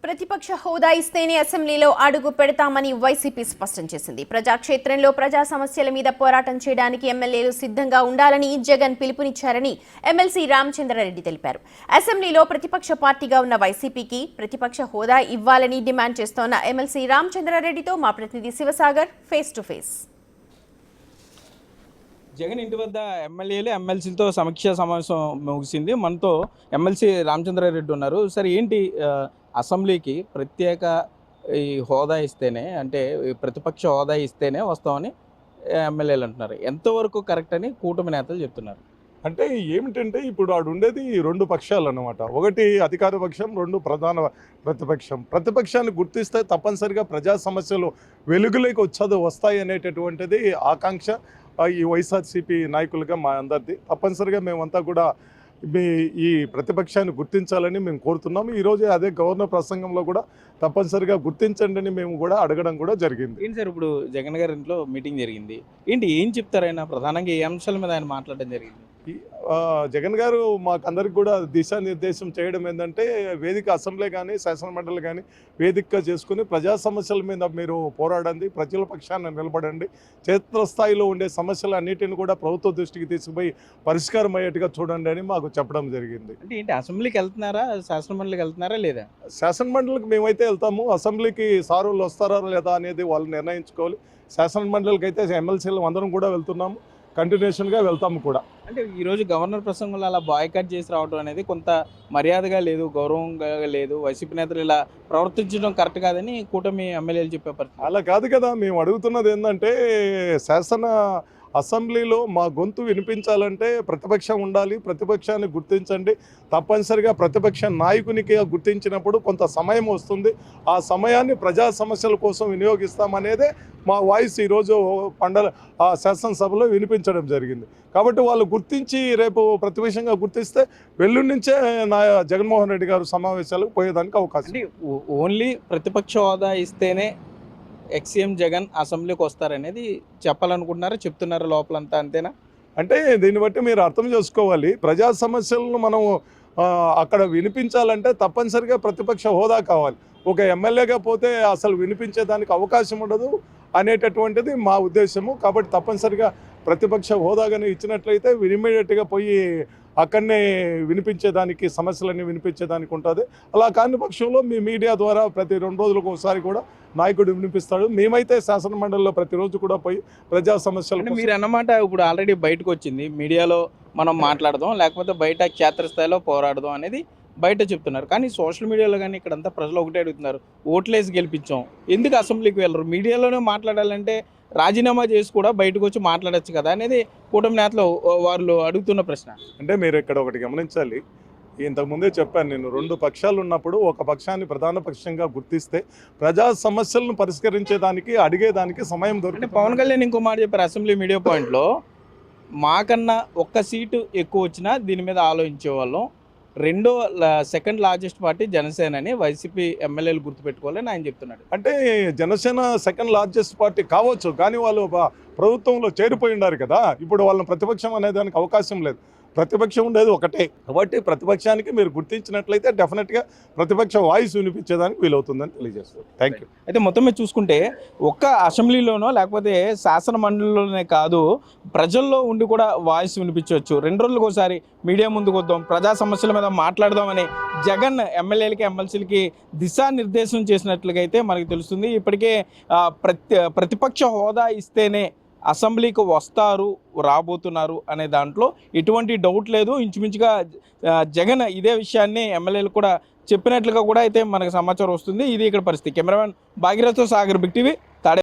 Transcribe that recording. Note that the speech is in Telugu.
ప్రతిపక్ష హోదా ఇస్తేనే అసెంబ్లీలో అడుగు పెడతామని వైసీపీ స్పష్టం చేసింది. ప్రజాక్షేత్రంలో ప్రజా సమస్యల మీద పోరాటం చేయడానికి ఎమ్మెల్యేలు సిద్ధంగా ఉండాలని జగన్ పిలుపునిచ్చారని ఎమ్మెల్సీ రామచంద్రారెడ్డి తెలిపారు. అసెంబ్లీలో ప్రతిపక్ష పార్టీగా ఉన్న వైసీపీకి ప్రతిపక్ష హోదా ఇవ్వాలని డిమాండ్ చేస్తోన్న ఎమ్మెల్సీ రామచంద్రారెడ్డితో మా ప్రతినిధి Sivasagar face to face. Jagan ఇంటి వద్ద ఎమ్మెల్యేలు ఎమ్మెల్సీలతో సమీక్షా సమావేశం ముగిసింది. మనతో ఎమ్మెల్సీ రామచంద్రారెడ్డి ఉన్నారు. సార్, ఏంటి అసెంబ్లీకి ప్రత్యేక ఈ హోదా ఇస్తేనే, అంటే ప్రతిపక్ష హోదా ఇస్తేనే వస్తామని ఎమ్మెల్యేలు అంటున్నారు. ఎంతవరకు కరెక్ట్ అని కూటమి నేతలు చెప్తున్నారు? అంటే ఏమిటంటే ఇప్పుడు ఆడు ఉండేది రెండు పక్షాలు అన్నమాట. ఒకటి అధికార పక్షం, రెండు ప్రధాన ప్రతిపక్షం. ప్రతిపక్షాన్ని గుర్తిస్తే తప్పనిసరిగా ప్రజా సమస్యలు వెలుగులోకి వస్తాయి అనేటటువంటిది ఆకాంక్ష ఈ వైఎస్ఆర్సీపీ నాయకులుగా మా అందరిది. తప్పనిసరిగా మేమంతా కూడా ఈ ప్రతిపక్షాన్ని గుర్తించాలని మేము కోరుతున్నాము. ఈరోజు అదే గవర్నర్ ప్రసంగంలో కూడా తప్పనిసరిగా గుర్తించండి అని మేము కూడా అడగడం కూడా జరిగింది. ఏంటి సార్, ఇప్పుడు జగన్ గారి ఇంట్లో మీటింగ్ జరిగింది, ఏం చెప్తారు ఆయన? ప్రధానంగా ఏ అంశాల మీద ఆయన మాట్లాడడం జరిగింది? జగన్ గారు మాకందరికి కూడా దిశానిర్దేశం చేయడం ఏంటంటే, వేదిక అసెంబ్లీ కానీ శాసనమండలి కానీ వేదికగా చేసుకుని ప్రజా సమస్యల మీద మీరు పోరాడండి, ప్రజల పక్షాన నిలబడండి, క్షేత్రస్థాయిలో ఉండే సమస్యలు అన్నిటిని కూడా ప్రభుత్వ దృష్టికి తీసుకుపోయి పరిష్కారం అయ్యేట్టుగా చూడండి అని మాకు చెప్పడం జరిగింది. అంటే ఏంటి, అసెంబ్లీకి వెళ్తున్నారా, శాసనమండలికి వెళ్తున్నారా లేదా? శాసనమండలికి మేమైతే వెళ్తాము, అసెంబ్లీకి సారులు వస్తారా లేదా అనేది వాళ్ళు నిర్ణయించుకోవాలి. శాసనమండలికి అయితే ఎమ్మెల్సీలు అందరం కూడా వెళ్తున్నాము, కంటిన్యూషన్గా వెళ్తాము కూడా. అంటే ఈరోజు గవర్నర్ ప్రసంగంలో అలా బాయ్కట్ చేసి రావడం అనేది కొంత మర్యాదగా లేదు, గౌరవంగా లేదు. వైసీపీ నేతలు ఇలా ప్రవర్తించడం కరెక్ట్ కాదని కూటమి ఎమ్మెల్యేలు చెప్పే పరిస్థితి. అలా కాదు కదా, మేము అడుగుతున్నది ఏంటంటే, అసెంబ్లీలో మా గొంతు వినిపించాలంటే ప్రతిపక్షం ఉండాలి, ప్రతిపక్షాన్ని గుర్తించండి. తప్పనిసరిగా ప్రతిపక్ష నాయకునికి గుర్తించినప్పుడు కొంత సమయం వస్తుంది, ఆ సమయాన్ని ప్రజా సమస్యల కోసం వినియోగిస్తామనేదే మా వాయిస్ ఈరోజు శాసనసభలో వినిపించడం జరిగింది. కాబట్టి వాళ్ళు గుర్తించి రేపు ప్రతిపక్షంగా గుర్తిస్తే వెల్లుండి నుంచే జగన్మోహన్ రెడ్డి గారు సమావేశాలకు పోయేదానికి అవకాశం. ఓన్లీ ప్రతిపక్ష హోదా ఇస్తేనే ఎక్స్ఎం జగన్ అసెంబ్లీకి వస్తారనేది చెప్పాలనుకుంటున్నారా, చెప్తున్నారా లోపలంతా, అంతేనా? అంటే దీన్ని బట్టి మీరు అర్థం చేసుకోవాలి, ప్రజా సమస్యలను మనం అక్కడ వినిపించాలంటే తప్పనిసరిగా ప్రతిపక్ష హోదా కావాలి. ఒక ఎమ్మెల్యేగా పోతే అసలు వినిపించేదానికి అవకాశం ఉండదు అనేటటువంటిది మా ఉద్దేశము. కాబట్టి తప్పనిసరిగా ప్రతిపక్ష హోదాగానే ఇచ్చినట్లయితే ఇమీడియట్గా పోయి అక్కడనే వినిపించేదానికి, సమస్యలన్నీ వినిపించేదానికి ఉంటుంది. అలా కాని పక్షంలో మీ మీడియా ద్వారా ప్రతి 2 రోజులకు ఒకసారి కూడా నాయకుడు వినిపిస్తాడు. మేమైతే శాసనమండలిలో ప్రతిరోజు కూడా పోయి ప్రజా సమస్యలు. మీరు అన్నమాట ఇప్పుడు ఆల్రెడీ బయటకు వచ్చింది, మీడియాలో మనం మాట్లాడదాం, లేకపోతే బయట క్షేత్రస్థాయిలో పోరాడదాం అనేది బయట చెప్తున్నారు. కానీ సోషల్ మీడియాలో కానీ ఇక్కడంతా ప్రజలు ఒకటే అడుగుతున్నారు, ఓట్లేసి గెలిపించాం, ఎందుకు అసెంబ్లీకి వెళ్ళరు? మీడియాలోనే మాట్లాడాలంటే రాజీనామా చేసి కూడా బయటకు వచ్చి మాట్లాడచ్చు కదా అనేది కూటమి నేతలు వాళ్ళు అడుగుతున్న ప్రశ్న. అంటే మీరు ఇక్కడ ఒకటి గమనించాలి, ఇంతకుముందే చెప్పాను నేను, 2 పక్షాలు ఉన్నప్పుడు ఒక పక్షాన్ని ప్రధాన పక్షంగా గుర్తిస్తే ప్రజా సమస్యలను పరిష్కరించేదానికి, అడిగేదానికి సమయం దొరుకుతుంది. పవన్ కళ్యాణ్ ఇంకో మాట చెప్పారు అసెంబ్లీ మీడియా పాయింట్లో, మాకన్నా ఒక్క సీటు ఎక్కువ వచ్చినా దీని మీద ఆలోచించేవాళ్ళం, సెకండ్ లార్జెస్ట్ పార్టీ జనసేన అని వైసీపీ ఎమ్మెల్యేలు గుర్తుపెట్టుకోవాలని ఆయన చెప్తున్నాడు. అంటే జనసేన సెకండ్ లార్జెస్ట్ పార్టీ కావచ్చు, కానీ వాళ్ళు ప్రభుత్వంలో చేరిపోయి ఉన్నారు కదా, ఇప్పుడు వాళ్ళని ప్రతిపక్షం అనేదానికి అవకాశం లేదు. ప్రతిపక్షం ఉండేది ఒకటే. కాబట్టి ప్రతిపక్షానికి మీరు గుర్తించినట్లయితే డెఫినెట్గా ప్రతిపక్ష వాయిస్ వినిపించేదానికి వీలవుతుందని తెలియజేస్తారు. Thank you. అయితే మొత్తం మీద చూసుకుంటే ఒక్క అసెంబ్లీలోనో లేకపోతే శాసన మండలిలోనే కాదు, ప్రజల్లో ఉండి కూడా వాయిస్ వినిపించవచ్చు. 2 రోజులకు ఒకసారి మీడియా ముందుకు వద్దాం, ప్రజా సమస్యల మీద మాట్లాడదామని జగన్ ఎమ్మెల్యేలకి ఎమ్మెల్సీలకి దిశానిర్దేశం చేసినట్లుగా అయితే మనకు తెలుస్తుంది. ఇప్పటికే ప్రతిపక్ష హోదా ఇస్తేనే అసెంబ్లీకి రాబోతున్నారు అనే దాంట్లో ఎటువంటి డౌట్ లేదు. ఇంచుమించుగా జగన్ ఇదే విషయాన్ని ఎమ్మెల్యేలు కూడా చెప్పినట్లుగా కూడా అయితే మనకు సమాచారం వస్తుంది. ఇది ఇక్కడ పరిస్థితి. కెమెరామెన్ భాగీరథ్తో సాగర్, బిగ్ టీవీ.